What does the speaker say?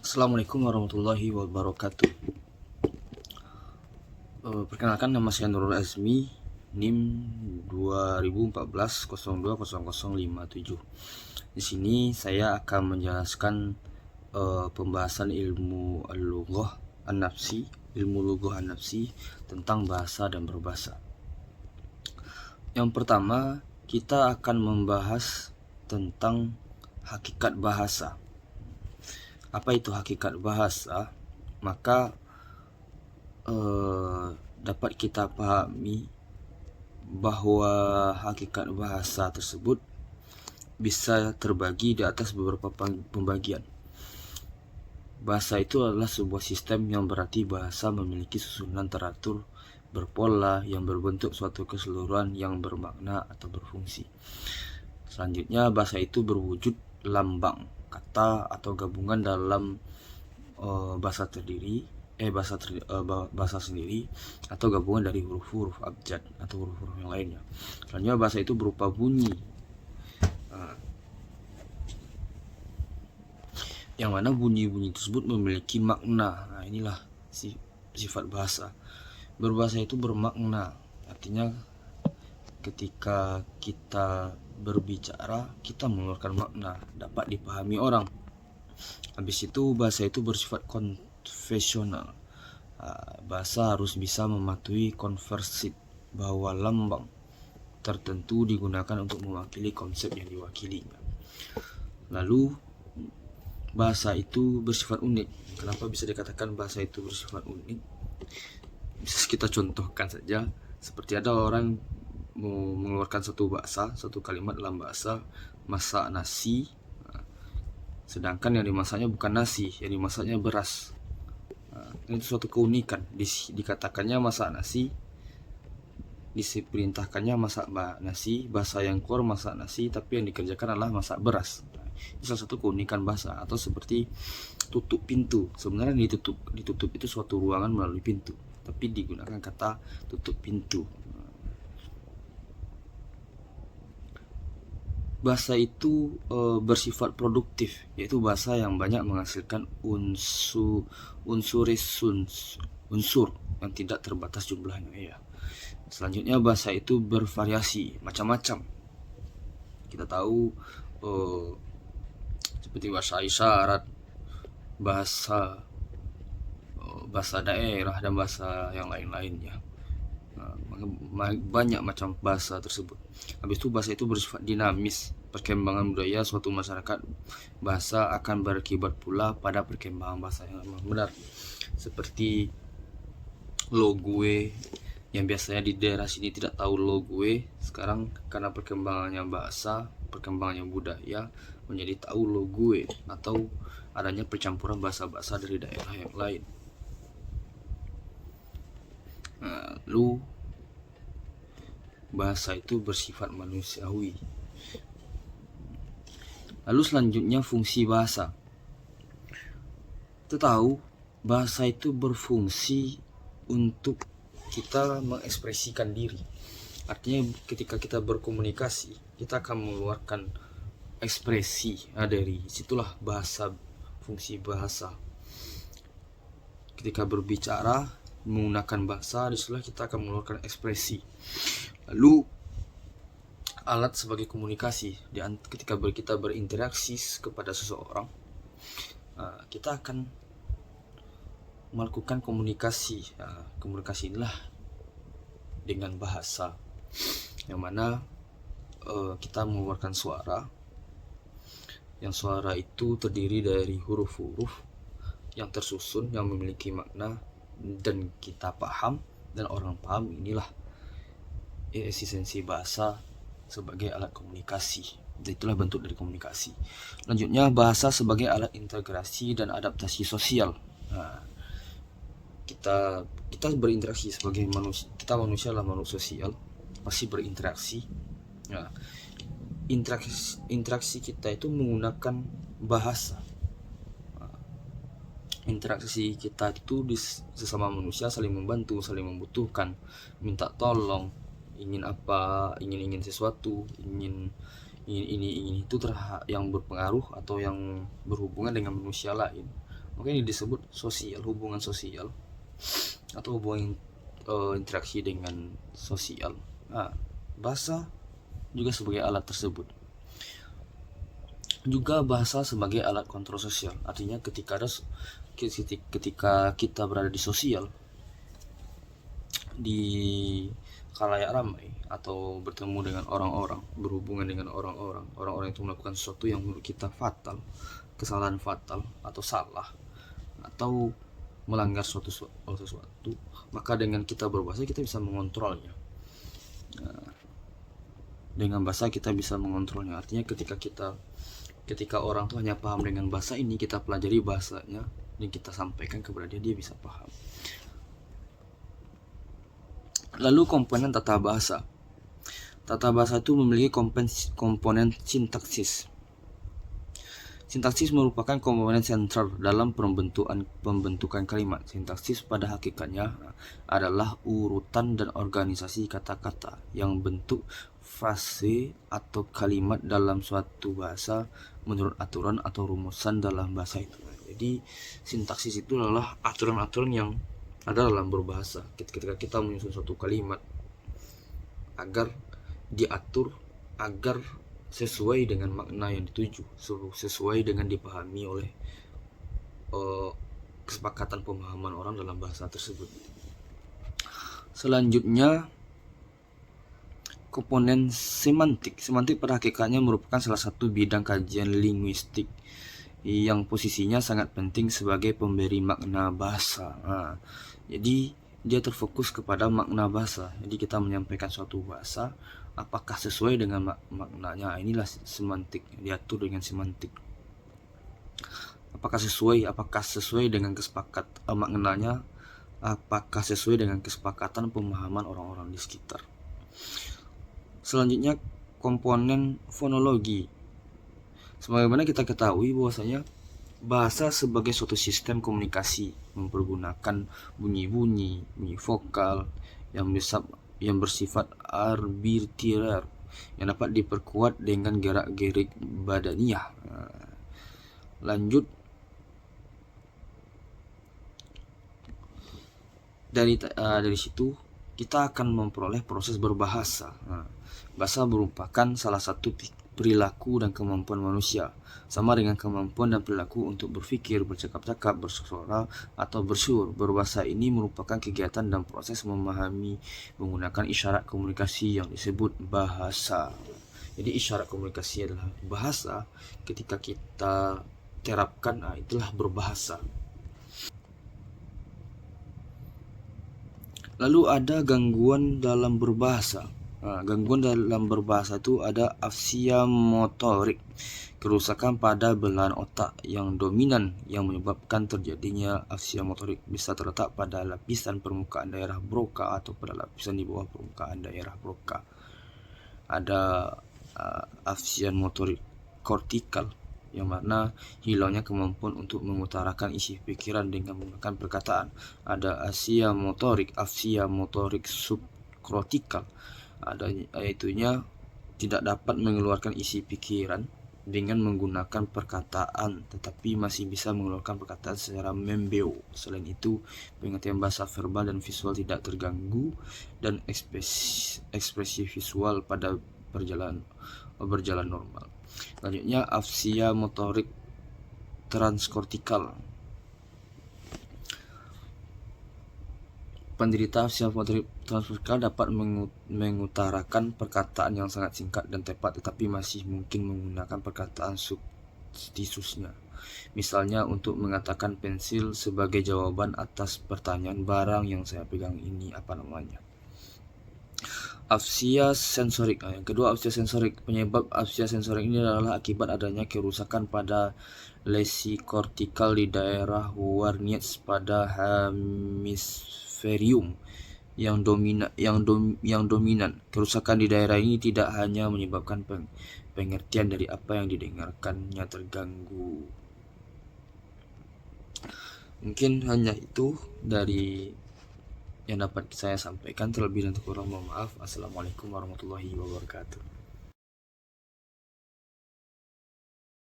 Assalamualaikum warahmatullahi wabarakatuh. Perkenalkan, nama saya Nurul Azmi, NIM 2014-020057. Di sini saya akan menjelaskan pembahasan ilmu al-lughah an-nafsi, ilmu lughah an-nafsi tentang bahasa dan berbahasa. Yang pertama, kita akan membahas tentang hakikat bahasa. Apa itu hakikat bahasa? Maka dapat kita pahami bahwa hakikat bahasa tersebut bisa terbagi di atas beberapa pembagian. Bahasa itu adalah sebuah sistem yang berarti bahasa memiliki susunan teratur, berpola, yang berbentuk suatu keseluruhan yang bermakna atau berfungsi. Selanjutnya, bahasa itu berwujud lambang, kata atau gabungan dalam bahasa sendiri atau gabungan dari huruf-huruf abjad atau huruf-huruf yang lainnya. Selanjutnya, bahasa itu berupa bunyi, yang mana bunyi-bunyi tersebut memiliki makna. Nah, inilah sifat bahasa. Berbahasa itu bermakna, artinya ketika kita berbicara, kita mengeluarkan makna, dapat dipahami orang. Habis itu, bahasa itu bersifat konvensional. Bahasa harus bisa mematuhi konversib, bahwa lambang tertentu digunakan untuk mewakili konsep yang diwakilinya. Lalu, bahasa itu bersifat unik. Kenapa bisa dikatakan bahasa itu bersifat unik? Bisa kita contohkan saja, seperti ada orang mau mengeluarkan satu kalimat dalam bahasa, masak nasi, sedangkan yang dimasaknya bukan nasi, yang dimasaknya beras. Itu suatu keunikan. Dikatakannya masak nasi, diperintahkannya masak nasi, bahasa yang keluar masak nasi, tapi yang dikerjakan adalah masak beras. Itu salah satu keunikan bahasa. Atau seperti tutup pintu, sebenarnya ditutup itu suatu ruangan melalui pintu, tapi digunakan kata tutup pintu. Bahasa itu bersifat produktif, yaitu bahasa yang banyak menghasilkan unsur yang tidak terbatas jumlahnya, ya. Selanjutnya, bahasa itu bervariasi, macam-macam. Kita tahu seperti bahasa isyarat, bahasa daerah, dan bahasa yang lain-lainnya. Banyak macam bahasa tersebut. Habis itu, bahasa itu bersifat dinamis. Perkembangan budaya suatu masyarakat, bahasa akan berakibat pula pada perkembangan bahasa yang benar. Seperti lo gue, yang biasanya di daerah sini tidak tahu lo gue, sekarang karena perkembangannya bahasa, perkembangannya budaya, menjadi tahu lo gue, atau adanya percampuran bahasa-bahasa dari daerah yang lain. Lalu, bahasa itu bersifat manusiawi. Lalu selanjutnya, fungsi bahasa. Kita tahu bahasa itu berfungsi untuk kita mengekspresikan diri. Artinya ketika kita berkomunikasi, kita akan mengeluarkan ekspresi. Dari situlah fungsi bahasa. Ketika berbicara menggunakan bahasa, disitulah kita akan mengeluarkan ekspresi. Lalu, alat sebagai komunikasi. Ketika kita berinteraksi kepada seseorang, kita akan melakukan komunikasi. Komunikasi inilah dengan bahasa, yang mana kita mengeluarkan suara. Yang suara itu terdiri dari huruf-huruf yang tersusun, yang memiliki makna, dan kita paham dan orang paham. Inilah esensi bahasa sebagai alat komunikasi. Itulah bentuk dari komunikasi. Lanjutnya, bahasa sebagai alat integrasi dan adaptasi sosial. Kita berinteraksi sebagai manusia. Kita manusia adalah makhluk sosial, pasti berinteraksi. Interaksi kita itu menggunakan bahasa. Interaksi kita itu sesama manusia saling membantu, saling membutuhkan, minta tolong, ingin apa, ingin sesuatu, ingin ini itu yang berpengaruh atau yang berhubungan dengan manusia lain. Maka ini disebut sosial, hubungan sosial atau hubungan interaksi dengan sosial. Nah, bahasa juga sebagai alat tersebut. Juga bahasa sebagai alat kontrol sosial. Artinya ketika kita berada di sosial, di khalayak ramai atau bertemu dengan orang-orang, berhubungan dengan orang-orang itu melakukan sesuatu yang menurut kita fatal, kesalahan fatal atau salah, atau melanggar sesuatu, maka dengan kita berbahasa kita bisa mengontrolnya. Dengan bahasa kita bisa mengontrolnya. Artinya ketika orang tuh hanya paham dengan bahasa ini, kita pelajari bahasanya dan kita sampaikan kepada dia bisa paham. Lalu komponen tata bahasa. Tata bahasa itu memiliki komponen sintaksis. Sintaksis merupakan komponen sentral dalam pembentukan kalimat. Sintaksis pada hakikatnya adalah urutan dan organisasi kata-kata yang bentuk frase atau kalimat dalam suatu bahasa menurut aturan atau rumusan dalam bahasa itu. Jadi sintaksis itu adalah aturan-aturan yang ada dalam berbahasa. Ketika kita menyusun suatu kalimat agar diatur, agar sesuai dengan makna yang dituju, sesuai dengan dipahami oleh kesepakatan pemahaman orang dalam bahasa tersebut. Selanjutnya, komponen semantik. Semantik pada hakikatnya merupakan salah satu bidang kajian linguistik yang posisinya sangat penting sebagai pemberi makna bahasa. Jadi dia terfokus kepada makna bahasa. Jadi kita menyampaikan suatu bahasa, apakah sesuai dengan maknanya? Inilah semantik, diatur dengan semantik. Apakah sesuai dengan maknanya? Apakah sesuai dengan kesepakatan pemahaman orang-orang di sekitar? Selanjutnya, komponen fonologi. Sebagaimana kita ketahui bahwasanya bahasa sebagai suatu sistem komunikasi mempergunakan bunyi vokal yang bersifat arbitrer yang dapat diperkuat dengan gerak-gerik badaniah. Lanjut, dari situ kita akan memperoleh proses berbahasa. Bahasa merupakan salah satu perilaku dan kemampuan manusia, sama dengan kemampuan dan perilaku untuk berpikir, bercakap-cakap, bersuara, atau bersyair. Berbahasa ini merupakan kegiatan dan proses memahami menggunakan isyarat komunikasi yang disebut bahasa. Jadi isyarat komunikasi adalah bahasa. Ketika kita terapkan, itulah berbahasa. Lalu ada gangguan dalam berbahasa. Gangguan dalam berbahasa itu ada afsia motorik, kerusakan pada belahan otak yang dominan yang menyebabkan terjadinya afsia motorik bisa terletak pada lapisan permukaan daerah Broca atau pada lapisan di bawah permukaan daerah Broca. Ada afsia motorik kortikal, yang mana hilangnya kemampuan untuk mengutarakan isi pikiran dengan menggunakan perkataan. Ada afsia motorik subkortikal, yaitunya tidak dapat mengeluarkan isi pikiran dengan menggunakan perkataan, tetapi masih bisa mengeluarkan perkataan secara membeo. Selain itu, pengertian bahasa verbal dan visual tidak terganggu, dan ekspresi visual pada berjalan normal. Selanjutnya, afsia motorik transkortikal. Penderita afsia motorik transkortikal dapat mengutarakan perkataan yang sangat singkat dan tepat, tetapi masih mungkin menggunakan perkataan substitusnya. Misalnya untuk mengatakan pensil sebagai jawaban atas pertanyaan barang yang saya pegang ini apa namanya. Afsia sensorik. Yang kedua, afsia sensorik. Penyebab afsia sensorik ini adalah akibat adanya kerusakan pada lesi kortikal di daerah Wernicke pada hemisferium yang dominan. Kerusakan di daerah ini tidak hanya menyebabkan pengertian dari apa yang didengarkannya terganggu. Mungkin hanya itu dari yang dapat saya sampaikan. Terlebih dan kurang mohon maaf. Assalamualaikum warahmatullahi wabarakatuh.